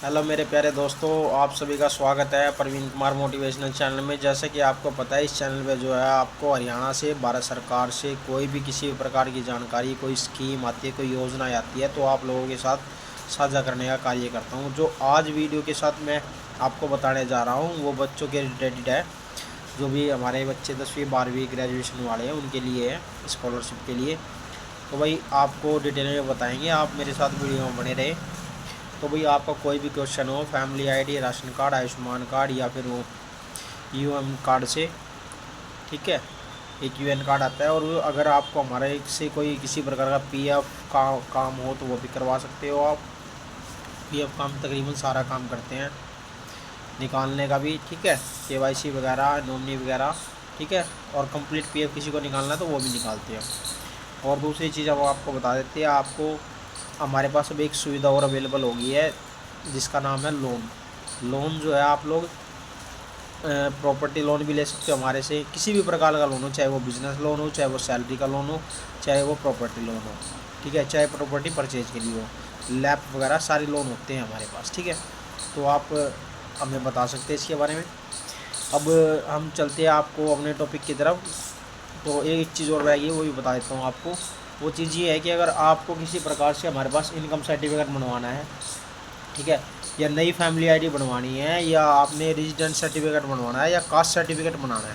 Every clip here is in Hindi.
हेलो मेरे प्यारे दोस्तों, आप सभी का स्वागत है प्रवीण कुमार मोटिवेशनल चैनल में। जैसे कि आपको पता है, इस चैनल पे जो है आपको हरियाणा से, भारत सरकार से कोई भी किसी भी प्रकार की जानकारी, कोई स्कीम आती है, कोई योजना आती है, तो आप लोगों के साथ साझा करने का कार्य करता हूँ। जो आज वीडियो के साथ मैं आपको बताने जा रहा हूँ वो बच्चों के रिलेटेड है। जो भी हमारे बच्चे 10वीं 12वीं ग्रेजुएशन वाले हैं उनके लिए है, स्कॉलरशिप के लिए। तो भाई आपको डिटेल में बताएँगे, आप मेरे साथ वीडियो में बने रहे। तो भाई आपका कोई भी क्वेश्चन हो, family ID, ration card, Ayushman card या फिर वो यूएम कार्ड से, ठीक है, एक यूएन कार्ड आता है। और अगर आपको हमारे से कोई किसी प्रकार का पीएफ का काम हो तो वो भी करवा सकते हो आप। पीएफ काम तकरीबन सारा काम करते हैं, निकालने का भी, ठीक है, केवाईसी वगैरह, नॉमिनी वगैरह, ठीक है। और कंप्लीट पीएफ किसी को निकालना है तो वो भी निकालते हैं। और दूसरी चीज़ अब आपको बता देते हैं, आपको हमारे पास अब एक सुविधा और अवेलेबल हो गई है जिसका नाम है लोन। लोन जो है आप लोग प्रॉपर्टी लोन भी ले सकते हो हमारे से, किसी भी प्रकार का लोन हो, चाहे वो बिजनेस लोन हो, चाहे वो सैलरी का लोन हो, चाहे वो प्रॉपर्टी लोन हो, ठीक है, चाहे प्रॉपर्टी परचेज के लिए हो, लैप वगैरह सारे लोन होते हैं हमारे पास, ठीक है। तो आप हमें बता सकते हैं इसके बारे में। अब हम चलते हैं आपको अपने टॉपिक की तरफ। तो एक चीज़ और रहेगी, वो भी बता देता हूँ आपको। वो चीज़ ये है कि अगर आपको किसी प्रकार से हमारे पास इनकम सर्टिफिकेट बनवाना है, ठीक है, या नई फैमिली आईडी बनवानी है, या आपने रेजिडेंट सर्टिफिकेट बनवाना है, या कास्ट सर्टिफिकेट बनाना है,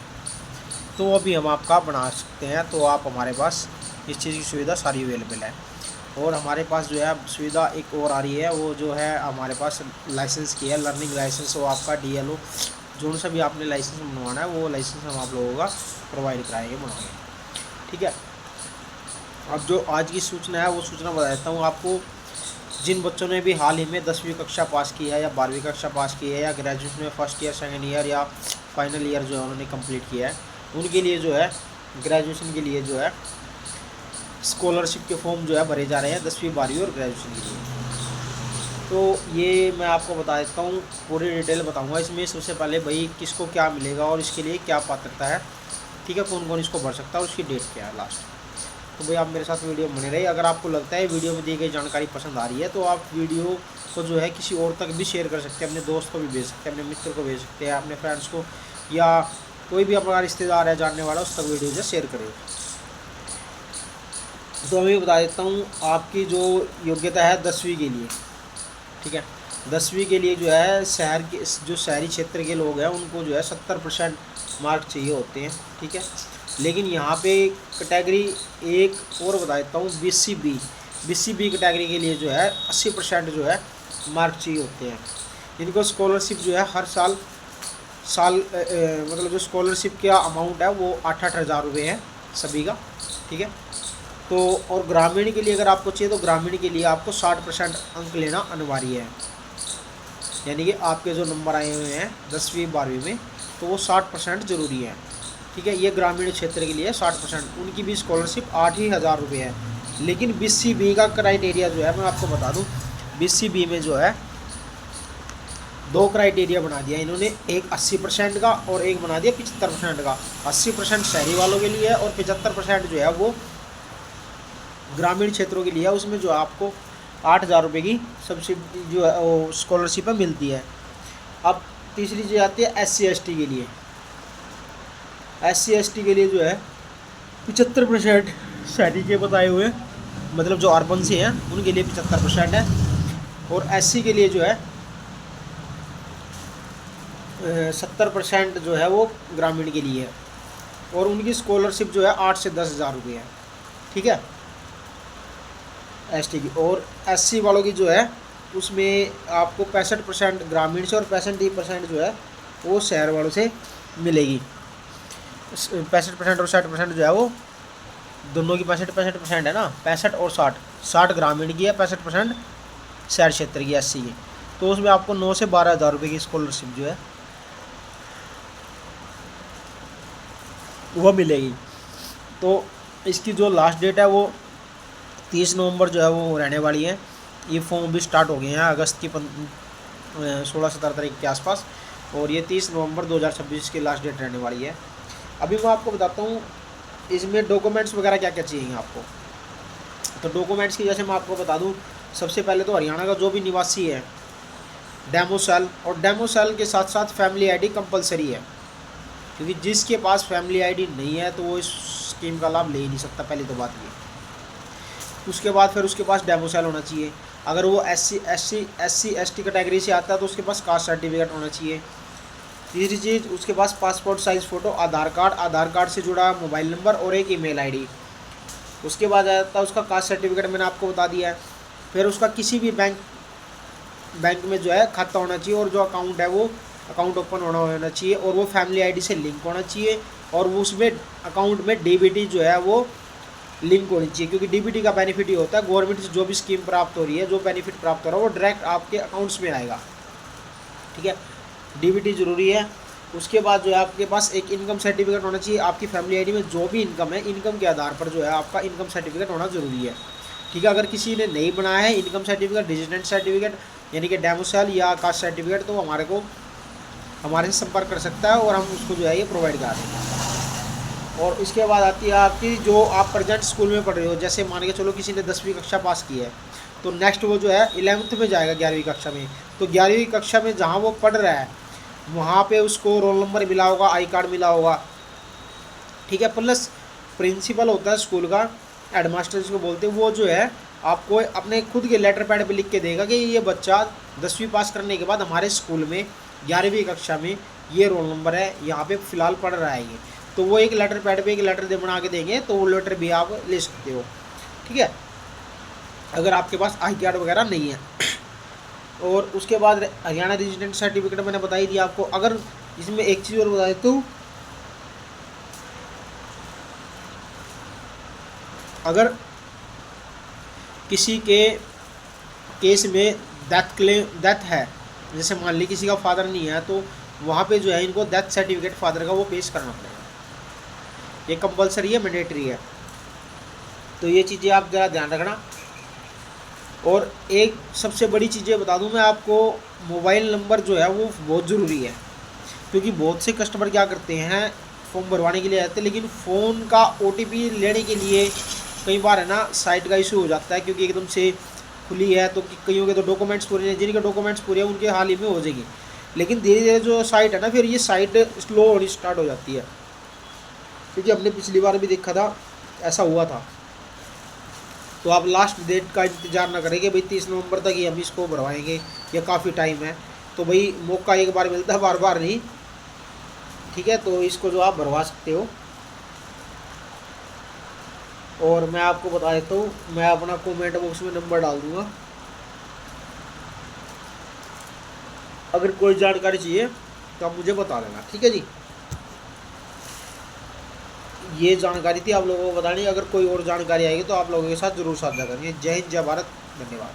तो वो भी हम आपका बना सकते हैं। तो आप हमारे पास इस चीज़ की सुविधा सारी अवेलेबल है। और हमारे पास जो है सुविधा एक और आ रही है, वो जो है हमारे पास लाइसेंस की है, लर्निंग लाइसेंस हो आपका, डीएलओ, जो सा भी आपने लाइसेंस बनवाना है वो लाइसेंस हम आप लोगों का प्रोवाइड कराएंगे, बनाएंगे, ठीक है। अब जो आज की सूचना है वो सूचना बता देता हूँ आपको। जिन बच्चों ने भी हाल ही में 10वीं कक्षा पास की है, या 12वीं कक्षा पास की है, या ग्रेजुएशन में फर्स्ट ईयर, सेकेंड ईयर या फाइनल ईयर जो है उन्होंने कंप्लीट किया है, उनके लिए जो है ग्रेजुएशन के लिए जो है स्कॉलरशिप के फॉर्म जो है भरे जा रहे हैं 10वीं 12वीं और ग्रेजुएशन के लिए। तो ये मैं आपको बता देता हूँ, पूरी डिटेल बताऊँगा इसमें। सबसे पहले भाई किसको क्या मिलेगा और इसके लिए क्या पात्रता है, ठीक है, कौन कौन इसको भर सकता है और उसकी डेट क्या है लास्ट। तो भाई आप मेरे साथ वीडियो में बने रहिए। अगर आपको लगता है वीडियो में दी गई जानकारी पसंद आ रही है तो आप वीडियो को जो है किसी और तक भी शेयर कर सकते हैं, अपने दोस्त को भी भेज सकते हैं, अपने मित्र को भेज सकते हैं, अपने फ्रेंड्स को, या कोई भी अपना रिश्तेदार है जानने वाला, उस तक वीडियो जो शेयर करें। तो मैं बता देता हूँ, आपकी जो योग्यता है 10वीं के लिए, ठीक है, 10वीं के लिए जो है शहर के, जो शहरी क्षेत्र के लोग हैं उनको जो है 70% मार्क चाहिए होते हैं, ठीक है। लेकिन यहाँ पे कैटेगरी एक और बता देता हूँ, BC-B कैटेगरी के लिए जो है 80% जो है मार्क चाहिए होते हैं। इनको स्कॉलरशिप जो है हर साल मतलब जो स्कॉलरशिप का अमाउंट है वो 8,000 रुपये है सभी का, ठीक है। तो और ग्रामीण के लिए अगर आपको चाहिए तो ग्रामीण के लिए आपको 60% अंक लेना अनिवार्य है। यानी कि आपके जो नंबर आए हुए हैं 10वीं 12वीं में, तो वो 60% ज़रूरी है, ठीक है। ये ग्रामीण क्षेत्र के लिए 60%, उनकी भी स्कॉलरशिप 8,000 रुपये है। लेकिन BC-B का क्राइटेरिया जो है मैं आपको बता दूं, BC-B में जो है 2 क्राइटेरिया बना दिया इन्होंने, एक 80% का और एक बना दिया 75% का। 80% शहरी वालों के लिए है और 75% जो है वो ग्रामीण क्षेत्रों के लिए है। उसमें जो आपको 8,000 रुपये की सब्सिडी जो है वो स्कॉलरशिप है मिलती है। अब तीसरी चीज़ आती है SC/ST के लिए। SC/ST के लिए जो है 75% शहरी के बताए हुए, मतलब जो अर्बन से हैं उनके लिए 75% है। और SC के लिए जो है 70% जो है वो ग्रामीण के लिए है। और उनकी स्कॉलरशिप जो है 8 से 10,000 रुपये है, ठीक है, ST की। और SC वालों की जो है उसमें आपको 65% ग्रामीण से और 65% जो है वो शहर वालों से मिलेगी। 65% और 60% जो है वो दोनों की 65% है ना, 65 और 60 ग्रामीण की है, 65% शहर क्षेत्र की SC की। तो उसमें आपको 9 से 12,000 रुपये की स्कॉलरशिप जो है वो मिलेगी। तो इसकी जो लास्ट डेट है वो 30 नवंबर जो है वो रहने वाली है। ये फॉर्म भी स्टार्ट हो गए हैं अगस्त की 16-17 तारीख के आसपास, और ये 30 नवंबर 2026 की लास्ट डेट रहने वाली है। अभी मैं आपको बताता हूँ इसमें डॉक्यूमेंट्स वगैरह क्या क्या चाहिए आपको। तो डॉक्यूमेंट्स की जैसे मैं आपको बता दूँ, सबसे पहले तो हरियाणा का जो भी निवासी है डेमो सेल, और डेमो सेल के साथ साथ फैमिली आईडी कंपलसरी है, क्योंकि जिसके पास फैमिली आईडी नहीं है तो वो इस स्कीम का लाभ ले ही नहीं सकता, पहली तो बात ये। उसके बाद फिर उसके पास डेमो सेल होना चाहिए। अगर वो SC/ST कैटेगरी से आता है तो उसके पास कास्ट सर्टिफिकेट होना चाहिए। तीसरी चीज़, उसके पास पासपोर्ट साइज़ फ़ोटो, आधार कार्ड से जुड़ा मोबाइल नंबर और एक ईमेल आईडी। उसके बाद आ जाता है उसका कास्ट सर्टिफिकेट, मैंने आपको बता दिया है। फिर उसका किसी भी बैंक में जो है खाता होना चाहिए, और जो अकाउंट है वो अकाउंट ओपन होना चाहिए, और वो फैमिली आईडी से लिंक होना चाहिए, और वो उसमें अकाउंट में DBT जो है वो लिंक होनी चाहिए, क्योंकि DBT का बेनिफिट ये होता है, गवर्नमेंट से जो भी स्कीम प्राप्त हो रही है, जो बेनिफिट प्राप्त हो रहा है वो डायरेक्ट आपके अकाउंट्स में आएगा। ठीक है, DBT ज़रूरी है। उसके बाद जो है आपके पास एक इनकम सर्टिफिकेट होना चाहिए। आपकी फैमिली आईडी में जो भी इनकम है, इनकम के आधार पर जो है आपका इनकम सर्टिफिकेट होना ज़रूरी है। ठीक है, अगर किसी ने नहीं बनाया है इनकम सर्टिफिकेट, रेजिडेंट सर्टिफिकेट यानी कि डेमो सेल या कास्ट सर्टिफिकेट, तो हमारे से संपर्क कर सकता है और हम उसको जो है ये प्रोवाइड करा देंगे। और इसके बाद आती है आपकी, जो आप प्रेजेंट स्कूल में पढ़ रहे हो, जैसे मान के चलो किसी ने 10वीं कक्षा पास की है, तो नेक्स्ट वो जो है 11th में जाएगा, 11वीं कक्षा में। तो 11वीं कक्षा में जहाँ वो पढ़ रहा है वहाँ पे उसको रोल नंबर मिला होगा, आई कार्ड मिला होगा। ठीक है, प्लस प्रिंसिपल होता है स्कूल का, हेडमास्टर जिसको बोलते हैं, वो जो है आपको अपने खुद के लेटर पैड पे लिख के देगा कि ये बच्चा 10वीं पास करने के बाद हमारे स्कूल में 11वीं कक्षा में ये रोल नंबर है, यहाँ पे फ़िलहाल पढ़ रहा है ये। तो वो एक लेटर पैड पे एक लेटर बना के देंगे, तो वो लेटर भी आप ले सकते हो। ठीक है, अगर आपके पास आई कार्ड वगैरह नहीं है। और उसके बाद हरियाणा रेजिडेंट सर्टिफिकेट मैंने बता ही दिया आपको। अगर इसमें एक चीज़ और बता देता हूँ, अगर किसी के केस में डेथ है, जैसे मान ली किसी का फादर नहीं है, तो वहाँ पे जो है इनको डेथ सर्टिफिकेट फादर का वो पेश करना पड़ेगा। ये कंपलसरी है, मैंडेटरी है। तो ये चीज़ें आप ज़रा ध्यान रखना। और एक सबसे बड़ी चीज़ें बता दूं मैं आपको, मोबाइल नंबर जो है वो बहुत ज़रूरी है, क्योंकि बहुत से कस्टमर क्या करते हैं, फॉर्म भरवाने के लिए आते हैं, लेकिन फ़ोन का OTP लेने के लिए कई बार है ना साइट का इशू हो जाता है, क्योंकि एकदम से खुली है, तो कईयों के तो डॉक्यूमेंट्स पूरे हैं, जिनके डॉक्यूमेंट्स पूरे हैं उनके हाल ही में हो जाएगी, लेकिन धीरे धीरे जो साइट है ना, फिर ये साइट स्लो होनी स्टार्ट हो जाती है। क्योंकि हमने पिछली बार भी देखा था, ऐसा हुआ था। तो आप लास्ट डेट का इंतज़ार ना करें कि भाई 30 नवंबर तक ही हम इसको भरवाएंगे, या काफ़ी टाइम है। तो भाई मौका एक बार मिलता है, बार बार नहीं। ठीक है, तो इसको जो आप भरवा सकते हो। और मैं आपको बता देता हूँ, मैं अपना कमेंट बॉक्स में नंबर डाल दूँगा, अगर कोई जानकारी चाहिए तो आप मुझे बता देना। ठीक है जी, ये जानकारी थी आप लोगों को बतानी। अगर कोई और जानकारी आएगी तो आप लोगों के साथ ज़रूर साझा करेंगे। जय हिंद, जय भारत, धन्यवाद।